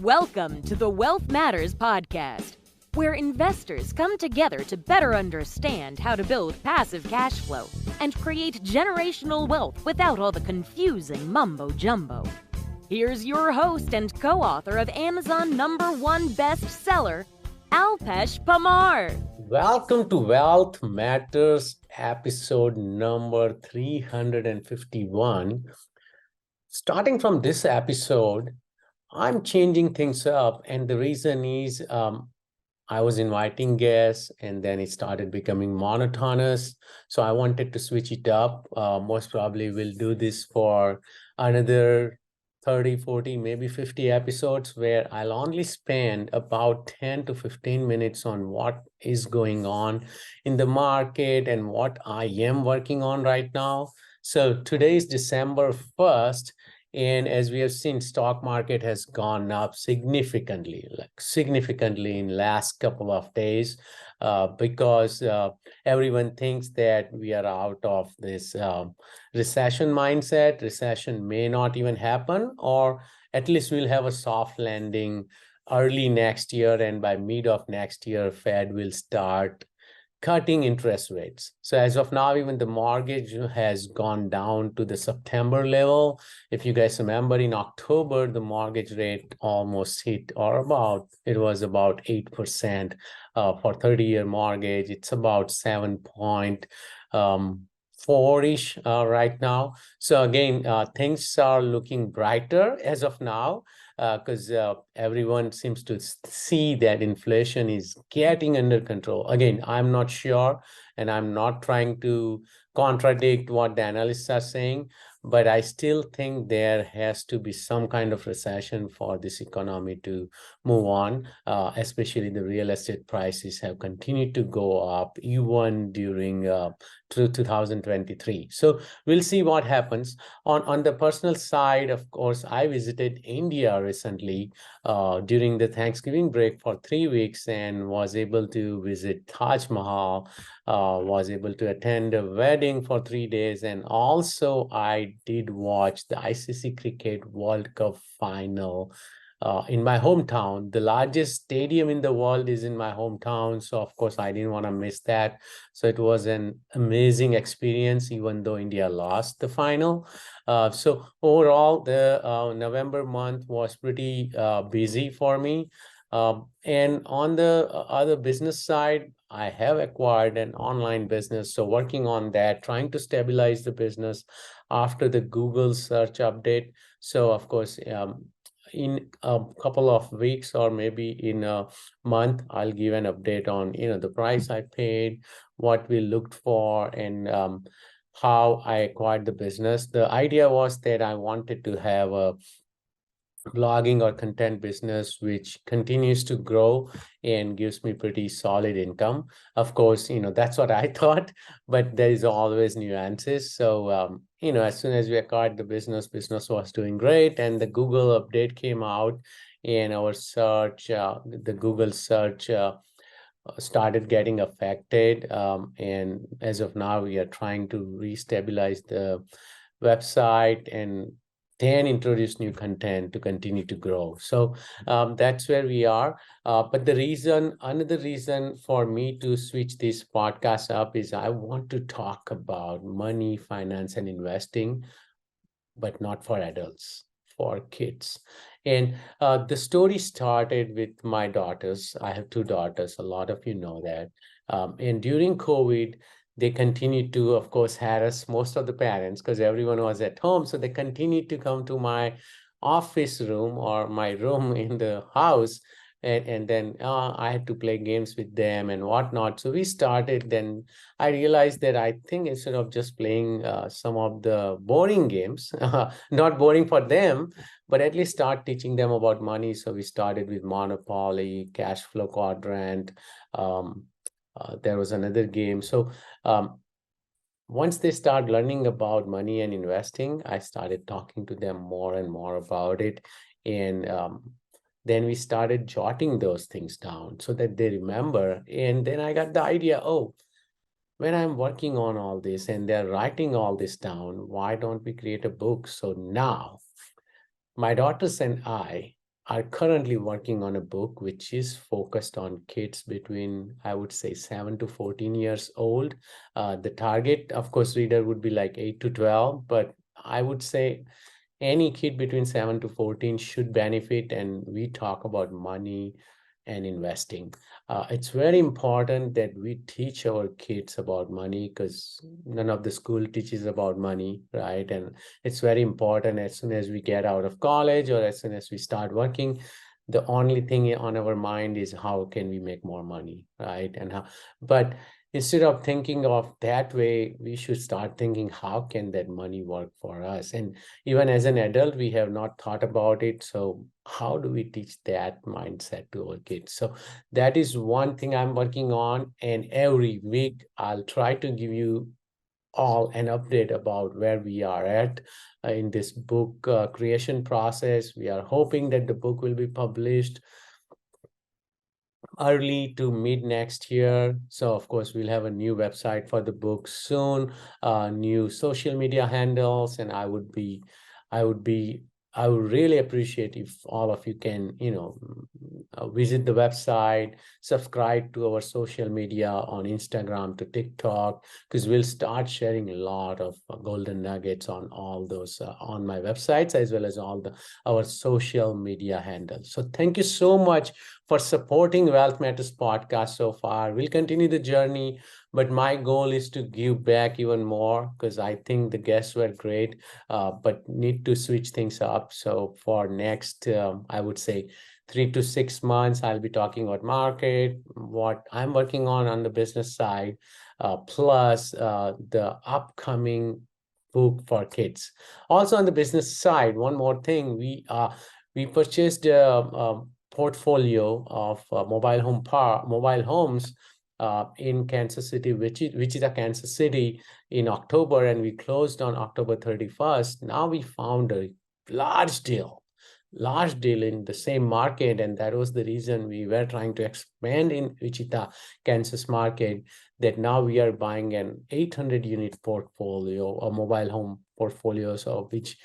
Welcome to the Wealth Matters podcast, where investors come together to better understand how to build passive cash flow and create generational wealth without all the confusing mumbo-jumbo. Here's your host and co-author of Amazon #1 bestseller, Alpesh Parmar. Welcome to Wealth Matters episode number 351. Starting from this episode, I'm changing things up, and the reason is I was inviting guests and then it started becoming monotonous. So I wanted to switch it up. Most probably we'll do this for another 30, 40, maybe 50 episodes where I'll only spend about 10 to 15 minutes on what is going on in the market and what I am working on right now. So today is December 1st. And as we have seen, stock market has gone up significantly in last couple of days because everyone thinks that we are out of this recession mindset. Recession may not even happen, or at least we'll have a soft landing early next year. And by mid of next year, Fed will start cutting interest rates. So as of now, even the mortgage has gone down to the September level. If you guys remember, in October, the mortgage rate almost hit, it was about 8% for 30-year mortgage. It's about 7.4-ish right now. So again, things are looking brighter as of now, because everyone seems to see that inflation is getting under control. Again, I'm not sure, and I'm not trying to contradict what the analysts are saying, but I still think there has to be some kind of recession for this economy to move on, especially the real estate prices have continued to go up even during 2023. So we'll see what happens. On the personal side, of course, I visited India recently during the Thanksgiving break for 3 weeks and was able to visit Taj Mahal, was able to attend a wedding for 3 days. And also I did watch the ICC Cricket World Cup final in my hometown. The largest stadium in the world is in my hometown. So of course, I didn't want to miss that. So it was an amazing experience, even though India lost the final. So overall, the November month was pretty busy for me. And on the other business side, I have acquired an online business. So working on that, trying to stabilize the business after the Google search update. So of course, in a couple of weeks or maybe in a month, I'll give an update on the price I paid, what we looked for, and how I acquired the business. The idea was that I wanted to have a blogging or content business which continues to grow and gives me pretty solid income. Of course, that's what I thought, but there is always nuances. So as soon as we acquired the business was doing great, and the Google update came out, and our search, the Google search started getting affected, and as of now we are trying to restabilize the website and then introduce new content to continue to grow. So that's where we are. But another reason for me to switch this podcast up is I want to talk about money, finance, and investing, but not for adults, for kids. And the story started with my daughters. I have 2 daughters. A lot of you know that. And during COVID, they continued to, of course, harass most of the parents because everyone was at home. So they continued to come to my office room or my room in the house. And then I had to play games with them and whatnot. So we started, then I realized that I think instead of just playing some of the boring games, not boring for them, but at least start teaching them about money. So we started with Monopoly, Cash Flow Quadrant. There was another game. So once they start learning about money and investing, I started talking to them more and more about it. And then we started jotting those things down so that they remember. And then I got the idea, when I'm working on all this and they're writing all this down, why don't we create a book? So now my daughters and I are currently working on a book which is focused on kids between, I would say, 7 to 14 years old. The target, of course, reader would be like 8 to 12, but I would say any kid between 7 to 14 should benefit. And we talk about money and investing. It's very important that we teach our kids about money because none of the school teaches about money, right? And it's very important as soon as we get out of college or as soon as we start working, the only thing on our mind is how can we make more money, right? And how, but instead of thinking of that way, we should start thinking how can that money work for us? And even as an adult, we have not thought about it. So how do we teach that mindset to our kids? So that is one thing I'm working on. And every week I'll try to give you all an update about where we are at in this book creation process. We are hoping that the book will be published early to mid next year. So of course we'll have a new website for the book soon, new social media handles, and I would be, I would really appreciate if all of you can, visit the website, subscribe to our social media on Instagram to TikTok, because we'll start sharing a lot of golden nuggets on all those on my websites as well as all the our social media handles. So thank you so much for supporting Wealth Matters podcast so far. We'll continue the journey, but my goal is to give back even more because I think the guests were great, but need to switch things up. So for next, I would say 3 to 6 months, I'll be talking about market, what I'm working on the business side, plus the upcoming book for kids. Also on the business side, one more thing, we purchased a portfolio of mobile homes in Kansas City, which is a Kansas City in October, and we closed on October 31st. Now we found a large deal, large deal in the same market, and that was the reason we were trying to expand in Wichita, Kansas market. That now we are buying an 800 unit portfolio, a mobile home portfolio, so which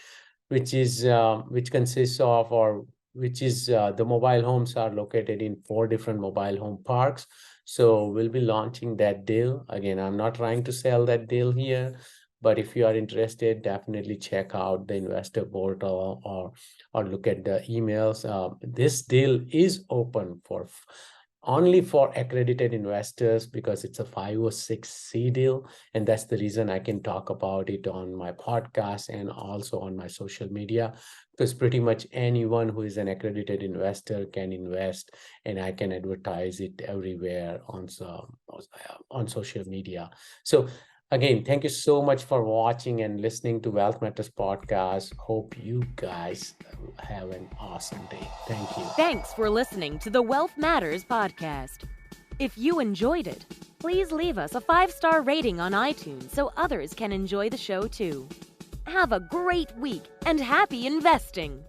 consists of, or which is the mobile homes are located in 4 different mobile home parks. So we'll be launching that deal. Again, I'm not trying to sell that deal here, but if you are interested, definitely check out the investor portal or look at the emails. This deal is open for only for accredited investors because it's a 506c deal, and that's the reason I can talk about it on my podcast and also on my social media, because pretty much anyone who is an accredited investor can invest, and I can advertise it everywhere on social media. So again, thank you so much for watching and listening to Wealth Matters podcast. Hope you guys have an awesome day. Thank you. Thanks for listening to the Wealth Matters podcast. If you enjoyed it, please leave us a 5-star rating on iTunes so others can enjoy the show too. Have a great week and happy investing!